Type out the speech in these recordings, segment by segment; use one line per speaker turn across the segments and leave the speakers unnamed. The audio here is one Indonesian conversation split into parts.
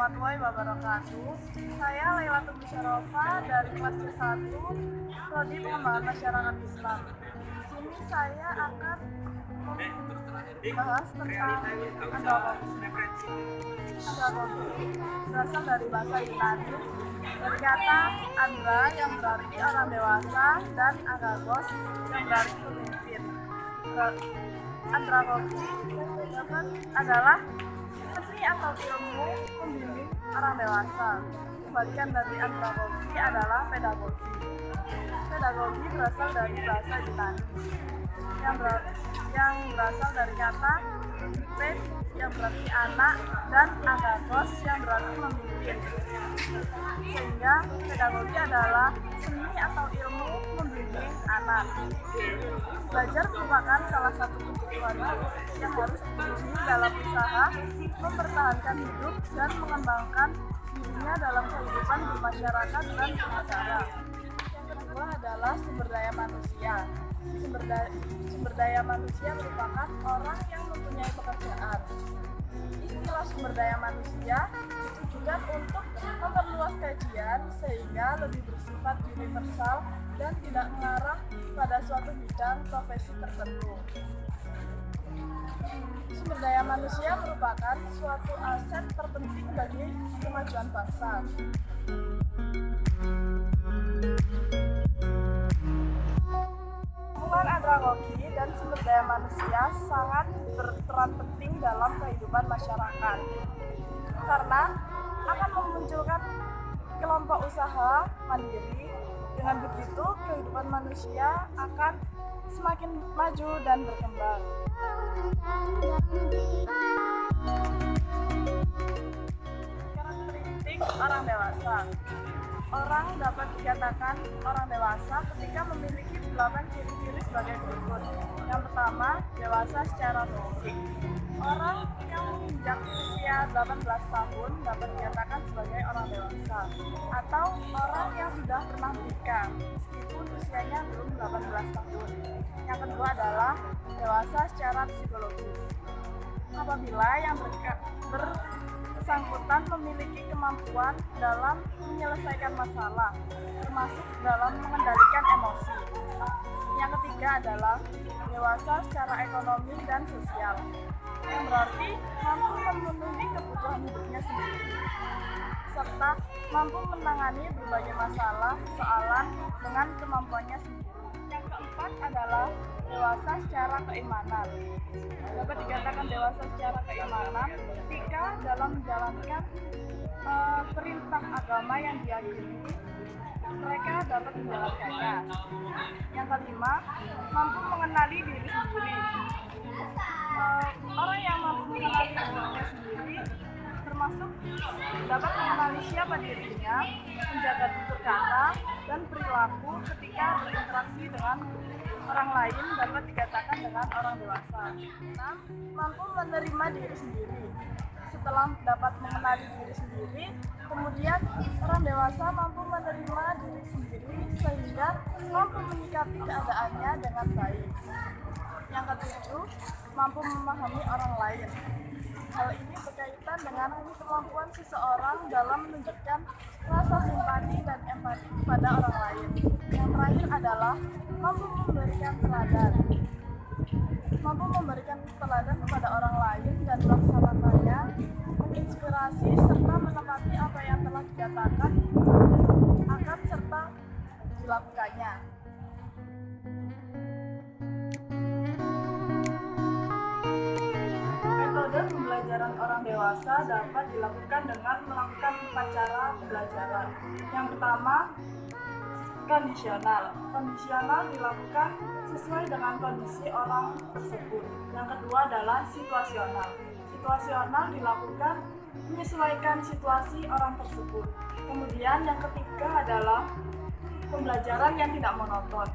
warahmatullahi wabarakatuh. Saya Lailatul Musyarofa dari kelas C1 Prodi Pengembangan Masyarakat Islam. Di sini saya akan membahas tentang andragogi. Andragogi berasal dari bahasa Yunani dari kata andra yang berarti orang dewasa dan agagos yang berarti pemimpin. Andragogi adalah seni atau ilmu membimbing orang dewasa. Kebalikan dari andragogi adalah pedagogi. Pedagogi berasal dari bahasa Yunani yang berasal dari kata ped yang berarti anak dan agagos yang berarti memimpin. Sehingga pedagogi adalah seni atau ilmu membimbing anak. Belajar merupakan salah satu kebutuhan yang harus dipenuhi dalam usaha mempertahankan hidup dan mengembangkan dirinya dalam kehidupan bermasyarakat dan bernegara. Yang kedua adalah sumber daya manusia. Sumber daya manusia merupakan orang yang mempunyai pekerjaan. Istilah sumber daya manusia ditujukan untuk memperluas kajian sehingga lebih bersifat universal dan tidak mengarah pada suatu bidang profesi tertentu. Sumber daya manusia merupakan suatu aset terpenting bagi kemajuan bangsa. Hubungan andragogi dan sumber daya manusia sangat berperan penting dalam kehidupan masyarakat karena akan memunculkan kelompok usaha mandiri. Dengan begitu, kehidupan manusia akan semakin maju dan berkembang. Karakteristik orang dewasa. Orang dapat dikatakan orang dewasa ketika memiliki 8 ciri-ciri sebagai berikut. Yang pertama, dewasa secara fisik. Orang yang menginjak usia 18 tahun dapat dikatakan sebagai orang dewasa, atau orang yang sudah pernah menikah meskipun usianya belum 18 tahun. Yang kedua adalah dewasa secara psikologis. Apabila yang bersangkutan memiliki kemampuan dalam menyelesaikan masalah, termasuk dalam mengendalikan emosi. Yang ketiga adalah dewasa secara ekonomi dan sosial, yang berarti mampu memenuhi kebutuhan hidupnya sendiri, serta mampu menangani berbagai masalah persoalan dengan kemampuannya sendiri. Yang keempat adalah dewasa secara keimanan. Dapat dikatakan dewasa secara keimanan ketika dalam menjalankan perintah agama yang diyakini, mereka dapat menjalankannya. Yang kelima, mampu mengenali diri sendiri. Orang yang mampu mengenali dirinya sendiri termasuk dapat mengenali siapa dirinya, menjaga tutur kata dan perilaku ketika berinteraksi dengan orang lain dapat dikatakan dengan orang dewasa. 6. Mampu menerima diri sendiri. Setelah dapat mengenali diri sendiri, kemudian orang dewasa mampu menerima diri sendiri sehingga mampu menyikapi keadaannya dengan baik. Yang ketujuh, mampu memahami orang lain. Hal ini berkaitan dengan kemampuan seseorang dalam menunjukkan rasa simpati dan empati kepada orang lain. Yang terakhir adalah mampu memberikan teladan. Mampu memberikan teladan kepada orang lain dan melaksanakannya, menginspirasi serta menepati apa yang telah dikatakan akan serta dilakukannya. Metode pembelajaran orang dewasa dapat dilakukan dengan melakukan 4 cara pembelajaran. Yang pertama, kondisional. Kondisional dilakukan sesuai dengan kondisi orang tersebut. Yang kedua adalah situasional. Situasional dilakukan menyesuaikan situasi orang tersebut. Kemudian yang ketiga adalah pembelajaran yang tidak monoton.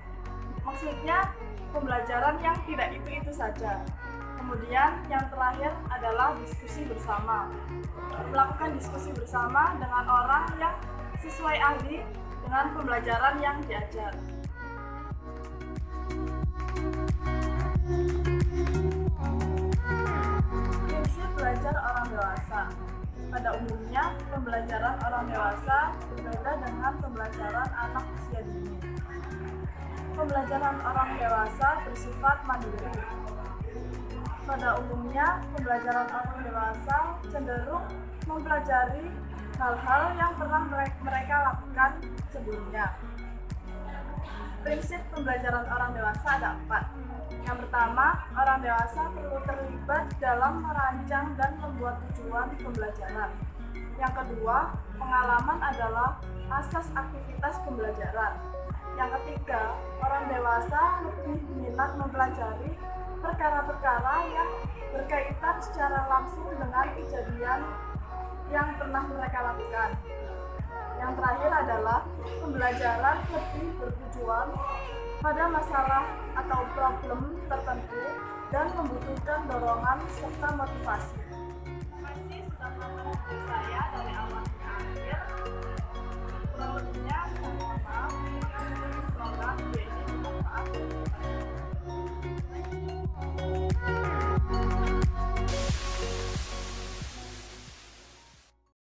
Maksudnya pembelajaran yang tidak itu-itu saja. Kemudian yang terakhir adalah diskusi bersama. Melakukan diskusi bersama dengan orang yang sesuai ahli dengan pembelajaran yang diajar. Prinsip belajar orang dewasa. Pada umumnya, pembelajaran orang dewasa berbeda dengan pembelajaran anak usia dini. Pembelajaran orang dewasa bersifat mandiri. Pada umumnya, pembelajaran orang dewasa cenderung mempelajari hal-hal yang pernah mereka lakukan sebelumnya. Prinsip pembelajaran orang dewasa ada 4. Yang pertama, orang dewasa perlu terlibat dalam merancang dan membuat tujuan pembelajaran. Yang kedua, pengalaman adalah asas aktivitas pembelajaran. Yang ketiga, orang dewasa lebih minat mempelajari perkara-perkara yang berkaitan secara langsung dengan kejadian yang pernah mereka lakukan. Yang terakhir adalah pembelajaran lebih bertujuan pada masalah atau problem tertentu dan membutuhkan dorongan serta motivasi. Terima kasih sudah menonton video saya dari awal.